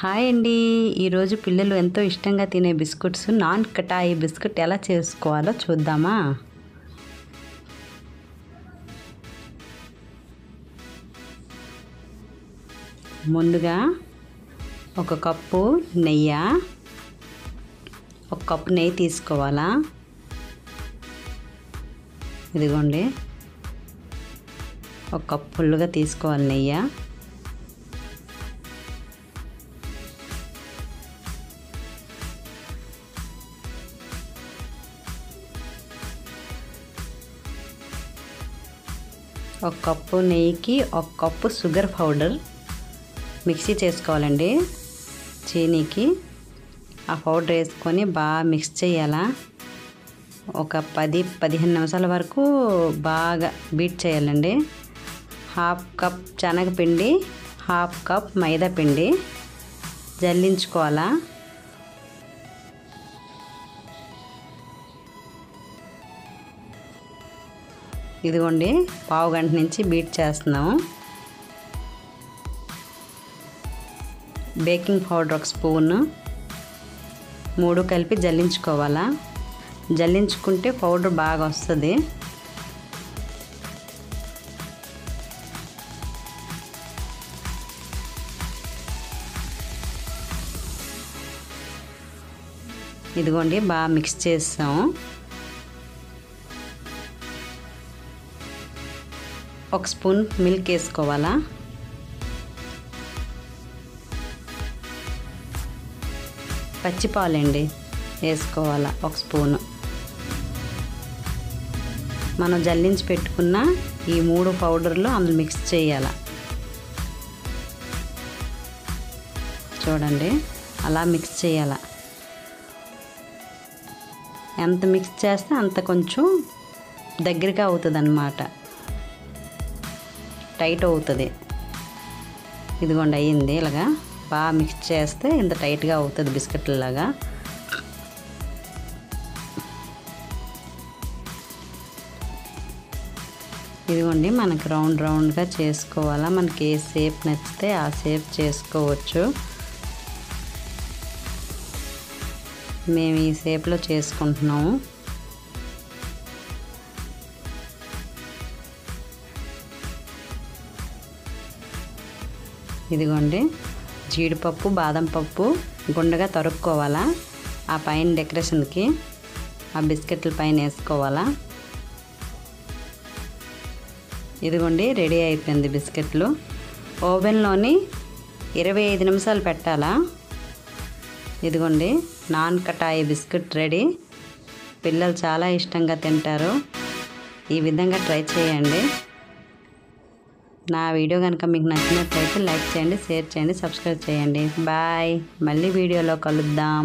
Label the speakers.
Speaker 1: Hi అండి. ఈరోజు పిల్లలు ఎంతో ఇష్టంగా తినే బిస్కెట్స్ నాన్ కటాయి బిస్కెట్ ఎలా చేసుకోవాలో చూద్దామా. ముందుగా ఒక కప్పు నెయ్యి, ఒక కప్పు నెయ్యి తీసుకోవాలా. ఇదిగోండి, ఒక కప్పు ఫుల్గా తీసుకోవాలి నెయ్యి. ఒక కప్పు నెయ్యికి ఒక కప్పు షుగర్ పౌడర్ మిక్సీ చేసుకోవాలండి. చీనీకి ఆ పౌడర్ వేసుకొని బాగా మిక్స్ చేయాలా. ఒక 10-15 నిమిషాల వరకు బాగా బీట్ చేయాలండి. హాఫ్ కప్ శనగపిండి, హాఫ్ కప్ మైదా పిండి జల్లించుకోవాలా. ఇదిగోండి, పావు గంట నుంచి బీట్ చేస్తున్నాము. బేకింగ్ పౌడర్ ఒక స్పూను, 3 కలిపి జల్లించుకోవాలా. జల్లించుకుంటే పౌడర్ బాగా వస్తుంది. ఇదిగోండి, బాగా మిక్స్ చేసాము. ఒక స్పూన్ మిల్క్ వేసుకోవాలా. పచ్చిపాలండి వేసుకోవాలా ఒక స్పూను. మనం జల్లించి పెట్టుకున్న ఈ 3 పౌడర్లు అందులో మిక్స్ చేయాల. చూడండి, అలా మిక్స్ చేయాల. ఎంత మిక్స్ చేస్తే అంత కొంచెం దగ్గరగా అవుతుంది అన్నమాట, టైట్ అవుతుంది. ఇదిగోండి, అయ్యింది. ఇలాగా బాగా మిక్స్ చేస్తే ఇంత టైట్గా అవుతుంది బిస్కెట్లలాగా. ఇదిగోండి, మనకి రౌండ్గా చేసుకోవాలా. మనకి ఏ షేప్ నచ్చితే ఆ షేప్ చేసుకోవచ్చు. మేము ఈ షేప్లో చేసుకుంటున్నాము. ఇదిగోండి, జీడిపప్పు, బాదం పప్పు గుండగా తరుక్కోవాలా. ఆ పైన డెకరేషన్కి ఆ బిస్కెట్ల పైన వేసుకోవాలా. ఇదిగోండి, రెడీ అయిపోయింది బిస్కెట్లు. ఓవెన్లోని 25 నిమిషాలు పెట్టాలా. ఇదిగోండి, నాన్ కటాయి బిస్కెట్ రెడీ. పిల్లలు చాలా ఇష్టంగా తింటారు. ఈ విధంగా ట్రై చేయండి. నా వీడియో కనుక మీకు నచ్చినట్లయితే లైక్ చేయండి, షేర్ చేయండి, సబ్స్క్రైబ్ చేయండి. బాయ్. మళ్ళీ వీడియోలో కలుద్దాం.